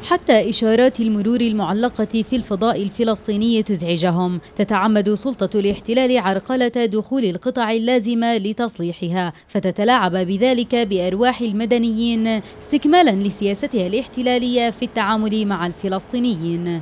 حتى إشارات المرور المعلقة في الفضاء الفلسطيني تزعجهم. تتعمد سلطة الاحتلال عرقلة دخول القطع اللازمة لتصليحها، فتتلاعب بذلك بأرواح المدنيين استكمالا لسياستها الاحتلالية في التعامل مع الفلسطينيين.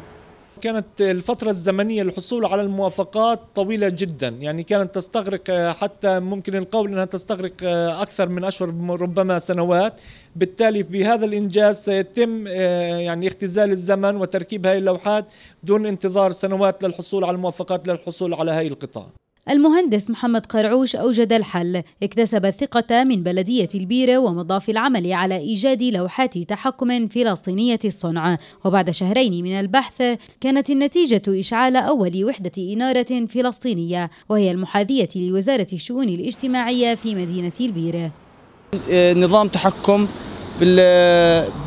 كانت الفترة الزمنية للحصول على الموافقات طويلة جدا، يعني كانت تستغرق، حتى ممكن القول أنها تستغرق أكثر من أشهر ربما سنوات. بالتالي بهذا الإنجاز سيتم يعني اختزال الزمن وتركيب هذه اللوحات دون انتظار سنوات للحصول على الموافقات للحصول على هذه القطع. المهندس محمد قرعوش أوجد الحل، اكتسب الثقة من بلدية البيرة ومضى في العمل على إيجاد لوحات تحكم فلسطينية الصنع. وبعد شهرين من البحث كانت النتيجة إشعال أول وحدة إنارة فلسطينية، وهي المحاذية لوزارة الشؤون الاجتماعية في مدينة البيرة. نظام تحكم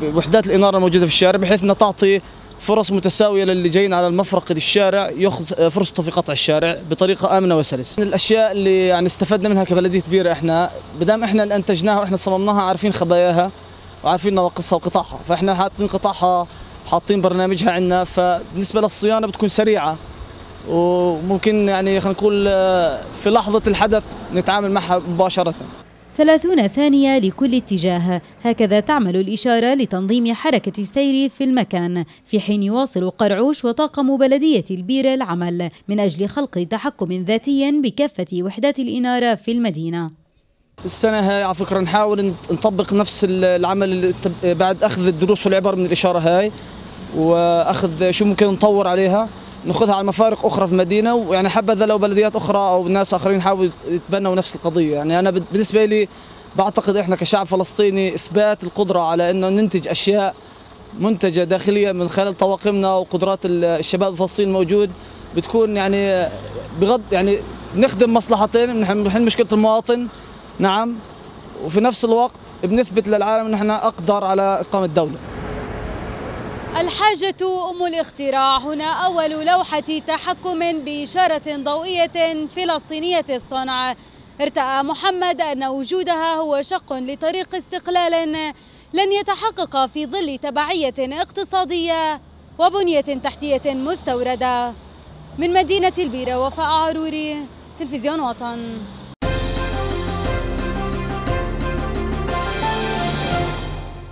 بوحدات الإنارة الموجودة في الشارع بحيث أنها تعطي فرص متساوية للي جايين على المفرق للشارع ياخذ فرصته في قطع الشارع بطريقة آمنة وسلسة. من الأشياء اللي يعني استفدنا منها كبلدية بيرة، احنا بدام احنا اللي انتجناها واحنا صممناها عارفين خباياها وعارفين نواقصها وقطعها، فاحنا حاطين قطعها، حاطين برنامجها عندنا، فبالنسبة للصيانة بتكون سريعة وممكن يعني خلينا نقول في لحظة الحدث نتعامل معها مباشرة. 30 ثانية لكل اتجاه، هكذا تعمل الإشارة لتنظيم حركة السير في المكان، في حين يواصل قرعوش وطاقم بلدية البيرة العمل من أجل خلق تحكم ذاتي بكافة وحدات الإنارة في المدينة. السنة هاي على فكرة نحاول نطبق نفس العمل بعد أخذ الدروس والعبر من الإشارة هاي، وأخذ شو ممكن نطور عليها ناخذها على مفارق اخرى في المدينه، ويعني حبذا لو بلديات اخرى او ناس اخرين يحاولوا يتبنوا نفس القضيه. يعني انا بالنسبه لي بعتقد احنا كشعب فلسطيني اثبات القدره على انه ننتج اشياء منتجه داخليا من خلال طواقمنا وقدرات الشباب الفلسطيني الموجود، بتكون يعني بغض يعني نخدم مصلحتين، بنحل مشكله المواطن نعم، وفي نفس الوقت بنثبت للعالم ان احنا اقدر على اقامه دوله. الحاجة أم الاختراع. هنا أول لوحة تحكم بإشارة ضوئية فلسطينية الصنع. ارتأى محمد أن وجودها هو شق لطريق استقلال لن يتحقق في ظل تبعية اقتصادية وبنية تحتية مستوردة. من مدينة البيرة، وفاء عروري، تلفزيون وطن.